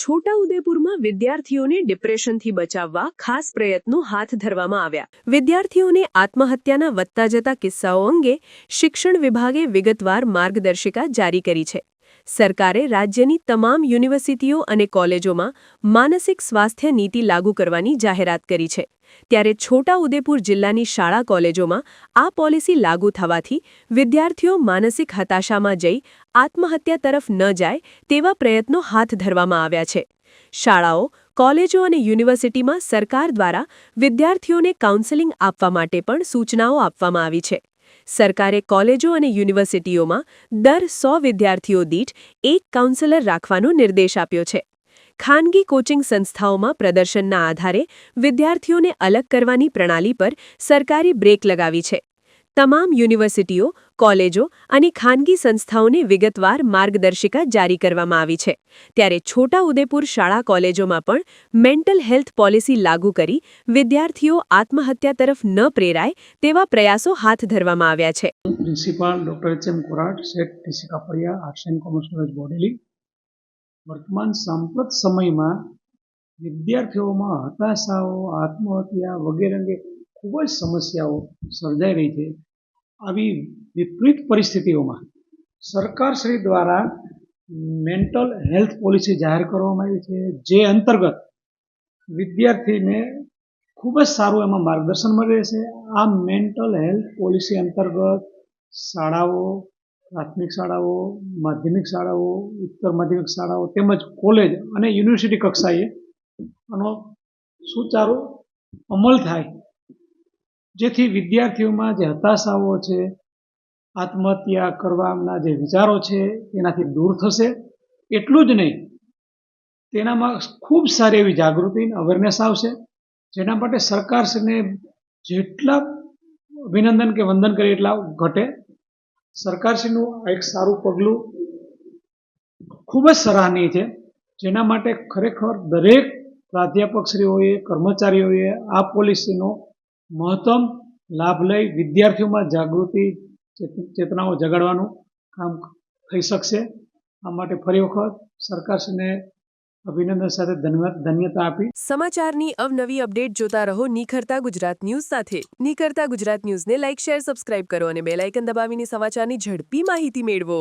છોટાઉદેપુરમાં વિદ્યાર્થીઓને ડિપ્રેશનથી બચાવવા ખાસ પ્રયત્નો હાથ ધરવામાં આવ્યા. વિદ્યાર્થીઓને આત્મહત્યાના વધતા જતા કિસ્સાઓ અંગે શિક્ષણ વિભાગે વિગતવાર માર્ગદર્શિકા જારી કરી છે. સરકારે રાજ્યની તમામ યુનિવર્સિટીઓ અને કોલેજોમાં માનસિક સ્વાસ્થ્ય નીતિ લાગુ કરવાની જાહેરાત કરી છે. ત્યારે છોટાઉદેપુર જિલ્લાની શાળા કોલેજોમાં આ પોલિસી લાગુ થવાથી વિદ્યાર્થીઓ માનસિક હતાશામાં જઈ આત્મહત્યા તરફ ન જાય તેવા પ્રયત્નો હાથ ધરવામાં આવ્યા છે. શાળાઓ, કોલેજો અને યુનિવર્સિટીમાં સરકાર દ્વારા વિદ્યાર્થીઓને કાઉન્સેલિંગ આપવા માટે પણ સૂચનાઓ આપવામાં આવી છે. સરકારે કોલેજો અને યુનિવર્સિટીઓમાં દર 100 વિદ્યાર્થીઓ દીઠ એક કાઉન્સેલર રાખવાનો નિર્દેશ આપ્યો છે. ખાનગી કોચિંગ સંસ્થાઓમાં પ્રદર્શનના આધારે વિદ્યાર્થીઓને અલગ કરવાની પ્રણાલી પર સરકારે બ્રેક લગાવી છે. તમામ યુનિવર્સિટીઓ, કોલેજો અને ખાનગી સંસ્થાઓને વિગતવાર માર્ગદર્શિકા જારી કરવામાં આવી છે. ત્યારે છોટાઉદેપુર શાળા કોલેજોમાં પણ મેન્ટલ હેલ્થ પોલિસી લાગુ કરી વિદ્યાર્થીઓ આત્મહત્યા તરફ ન પ્રેરાય તેવા પ્રયાસો હાથ ધરવામાં આવ્યા છે. Principal doctor H M. Korat, Seth T C Kapadia, arts and commerce college Bodeli. વર્તમાન સાંપ્રત સમયમાં વિદ્યાર્થીઓમાં હતાશાઓ, આત્મહત્યા વગેરે અંગે ખૂબ જ સમસ્યાઓ સર્જાઈ રહી છે. આવી વિપરીત પરિસ્થિતિઓમાં સરકારશ્રી દ્વારા મેન્ટલ હેલ્થ પોલિસી જાહેર કરવામાં આવી છે, જે અંતર્ગત વિદ્યાર્થીને ખૂબ જ સારું એમાં માર્ગદર્શન મળી રહેશે. આ મેન્ટલ હેલ્થ પોલિસી અંતર્ગત શાળાઓ, પ્રાથમિક શાળાઓ, માધ્યમિક શાળાઓ, ઉચ્ચતર માધ્યમિક શાળાઓ તેમજ કોલેજ અને યુનિવર્સિટી કક્ષાએ આનો સુચારુ અમલ થાય, જેથી વિદ્યાર્થીઓમાં જે હતાશાઓ છે, આત્મહત્યા કરવાના જે વિચારો છે એનાથી દૂર થશે. એટલું જ નહીં, તેનામાં ખૂબ સારી એવી જાગૃતિ અવેરનેસ આવશે, જેના માટે સરકારશ્રીને જેટલા અભિનંદન કે વંદન કરે એટલા ઘટે. સરકારશ્રીનું એક સારું પગલું ખૂબ જ સરાહનીય છે, જેના માટે ખરેખર દરેક પ્રાધ્યાપકશ્રીઓએ, કર્મચારીઓએ આ પોલિસીનો મહત્તમ લાભ લઈ વિદ્યાર્થીઓમાં જાગૃતિ ચેતનાઓ જગાડવાનું કામ થઈ શકશે. આ માટે ફરી વખત સરકારશ્રીને અભિનંદન સાથે ધન્યતા આપી. સમાચારની અવનવી અપડેટ જોતા રહો નિખરતા ગુજરાત ન્યૂઝ સાથે. નિખરતા ગુજરાત ન્યૂઝને લાઇક, શેર, સબસ્ક્રાઇબ કરો અને બેલ આઇકન દબાવીને સમાચારની ઝડપી માહિતી મેળવો.